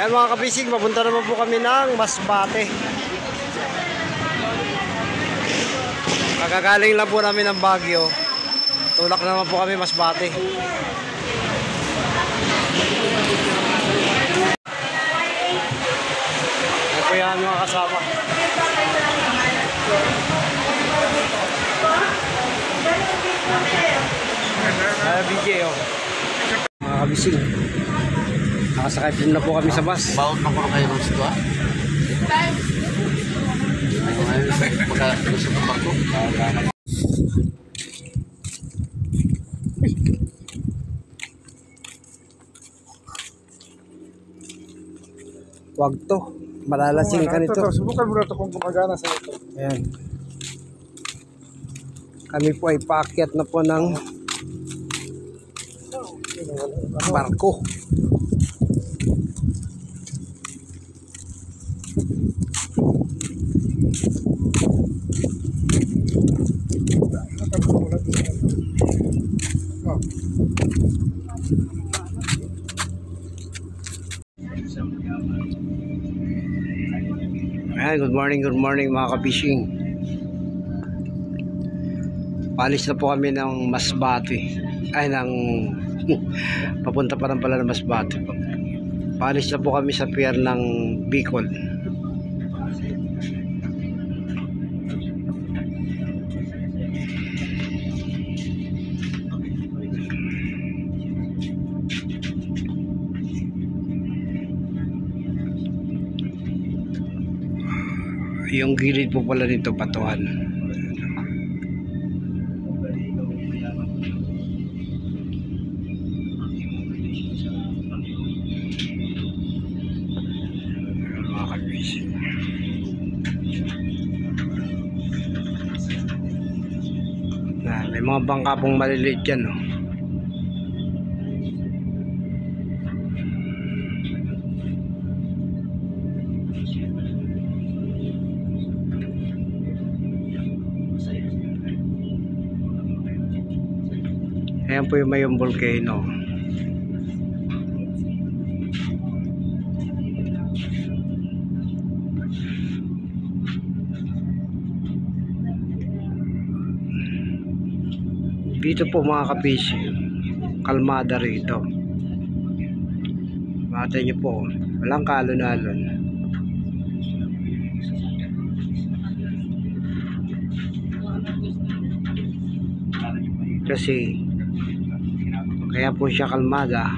Ayan mga kabisig, papunta naman po kami ng Masbate. Kakagaling lang po namin ng Baguio. Tulak naman po kami Masbate. Ayan po yan mga kasama. BJ mga kabisig, nakasakay din na po kami sa bus. Baon na ko kayo ng sitwa. Magkagusto ng bangko. Wag to, malalasing ka nito. Subukan mo na ito kung gumagana sa ito. Ayan. Kami po ay paakyat na po ng barko. Ayan, good morning mga kabishing. Palis na po kami ng Masbate. Ay, papunta pa lang pala ng Masbate. Palis na po kami sa pier ng Bicol. Yung gilid po pala nito Batuhan. May mga bangka pong maliliit dyan, no? Ayan po yung Mayong Volcano. Dito po mga kapis, kalmada rito. Makita nyo po, walang kalon-alon. Kasi kaya po siya kalmada,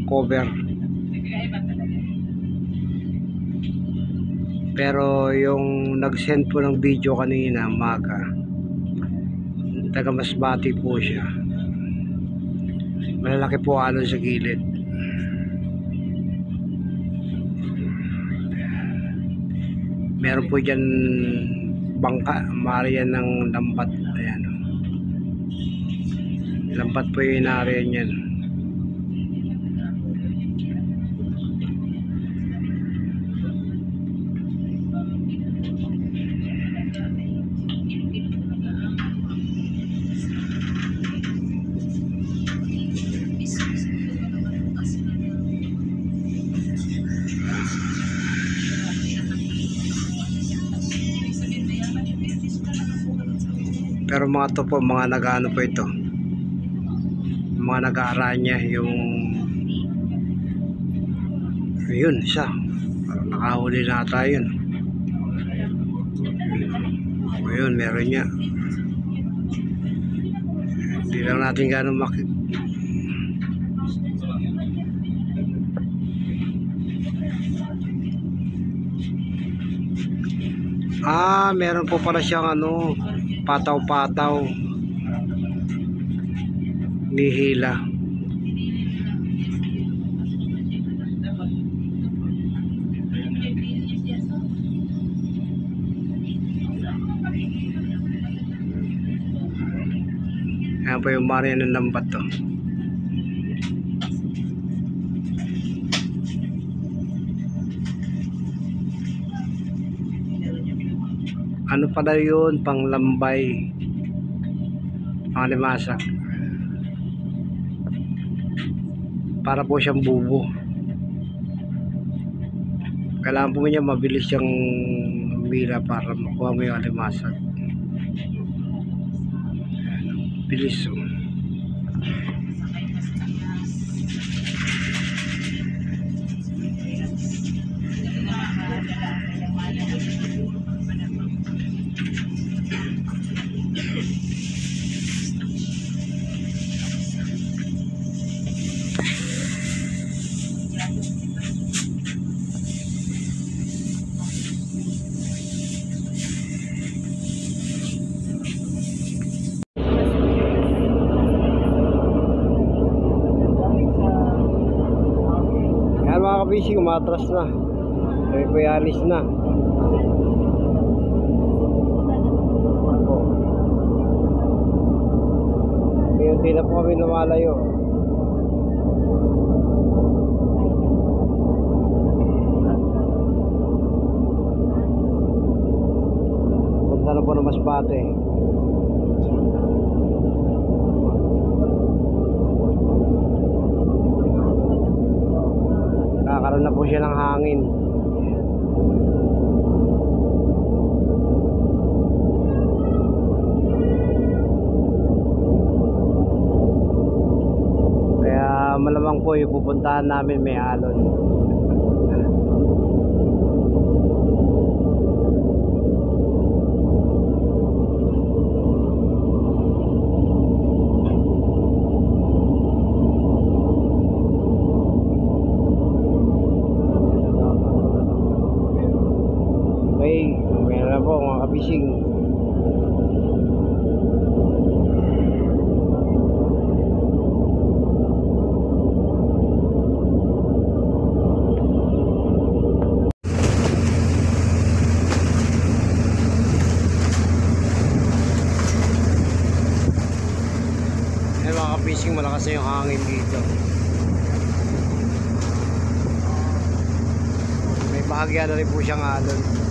cover. Pero yung nag-send po ng video kanina umaga, taga Masbate po siya. Malalaki po alon sa gilid. Meron po dyan bangka, maariyan ng lambat. Ayan. Lambat po yung inaariyan yan. Pero mga to po, mga nag-ano po ito, mga nag-aaranya yung yun, isa nakahuli na tayo yun. O yun, meron niya. Tignan natin gano'ng meron po pala siyang ano, pataw-pataw. Nihila. Ayan po yung Marian ng lambat to. Ano pala yun? Panglambay. Pangalimasak. Para po siyang bubo. Kailangan po niya mabilis siyang mila para makuha mo yung alimasak. Bilis oh. Yan mga kabisi, umatras na. Sabi po yalis na. Hindi na po kami lumalayo. Punta na po ng Masbate. Nakakaroon na po siya ng hangin. Kaya malamang po yung pupuntahan namin may alon. Okay, meron po mga kabising. Ayan mga kabising, malakas na yung hangin dito. May bahagya na rin po siyang alon.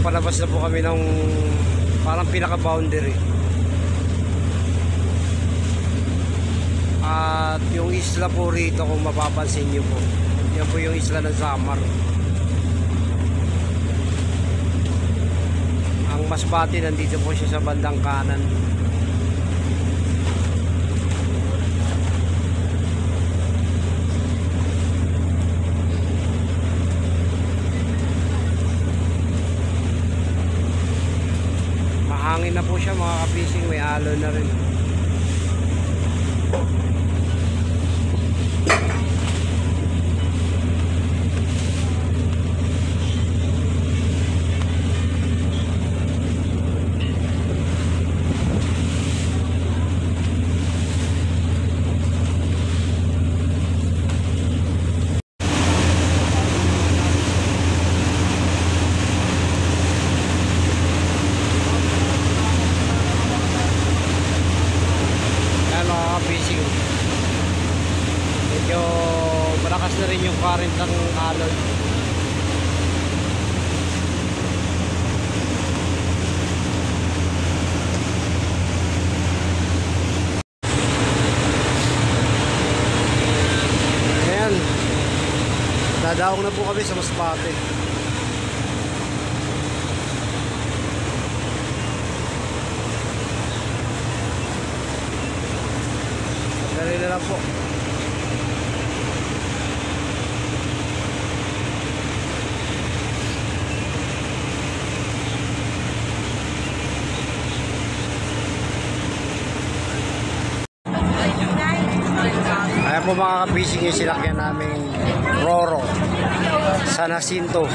Palabas na po kami ng parang pinaka-boundary. At yung isla po rito, kung mapapansin nyo po, yan po yung isla ng Samar. Ang Masbate nandito po siya sa bandang kanan. Hangin na po siya mga kapising, may alon na rin. Medyo malakas na rin yung current ng alon. Dadawag na po kami sa Masbate. Dali na lang po. Ayan po mga kapising yung sinakyan namin Roro San Jacinto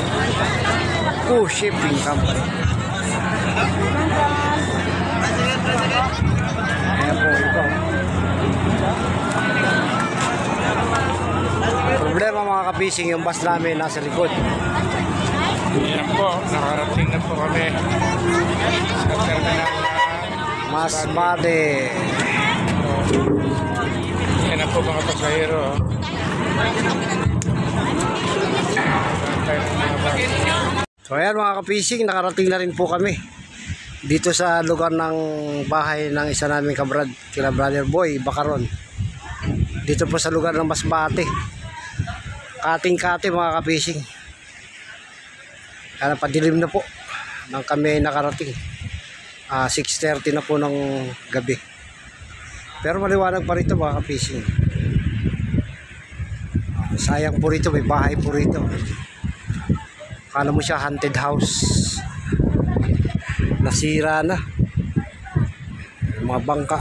Shipping Company. Ayan po ito. Problema mga kapising, yung bus namin nasa likod. Yan po, nakarating na po kami sa terminal na Masbate. Yan na po mga pasahero. So ayan mga kapising, nakarating na rin po kami dito sa lugar ng bahay ng isa naming kabrad, kila Brother Boy Bacaron. Dito po sa lugar ng Masbate. Kating-kati mga kapising. Kaya padilim na po nang kami ay nakarating. 6:30 na po ng gabi. Pero maliwanag pa rito mga kapising. Sayang po rito, may bahay po rito. Kala mo siya haunted house. Nasira na. Mga bangka.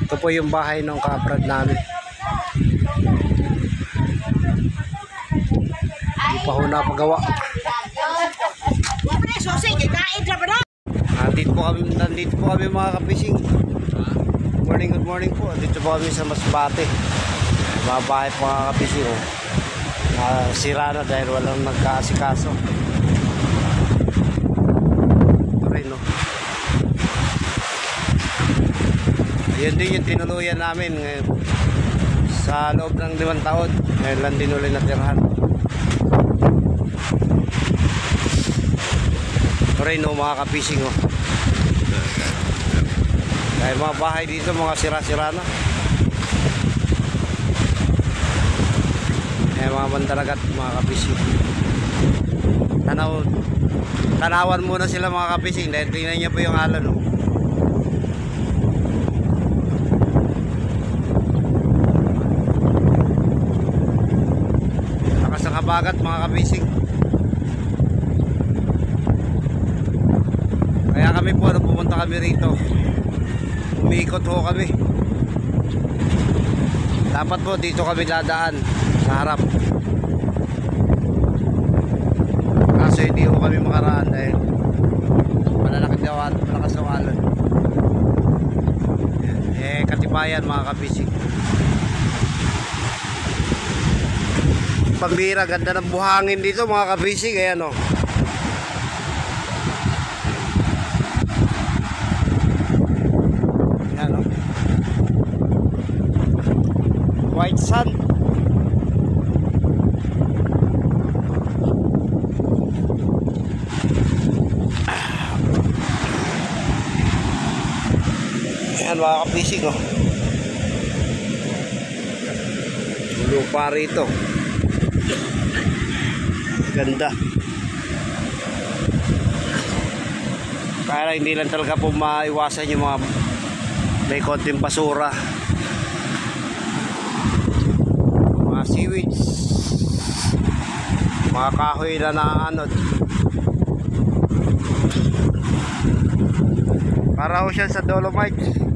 Ito po yung bahay ng kabrad namin. Hindi pa ho napagawa. Nandito po kami mga kapising. Good morning po. Dito po kami sa Masbate. Mga bahay po mga kapising. Sira na dahil walang nagkaasikaso. Ito rin, no? Ayun din yung tinuluyan namin ngayon. Sa loob ng 5 taon. Ngayon lang din ulit natirhan. Ito rin, no, mga kapising, oh. Dahil mga bahay dito, mga sira-sira na. Mga mandalagat, mga kapising. Tanawan muna sila mga kapising dahil tingnan niya po yung alon, no? Lakas ng habagat mga kapising. Kaya kami po, nung pumunta kami rito, umiikot ho kami. Dapat po dito kami dadaan sa harap. Kaso hindi ko kami makaraan dahil malakas ang alon. Katibayan mga kapising. Pambira, ganda ng buhangin dito mga kapising. Ayan, o. Ayan, o. White sand. Ayan mga kapising, oh. Lupa rito. Ganda. Kaya hindi lang talaga po maiwasan yung mga may konting basura. Mga seaweeds. Mga kahoy na naanod. Para ho siya sa Dolomites.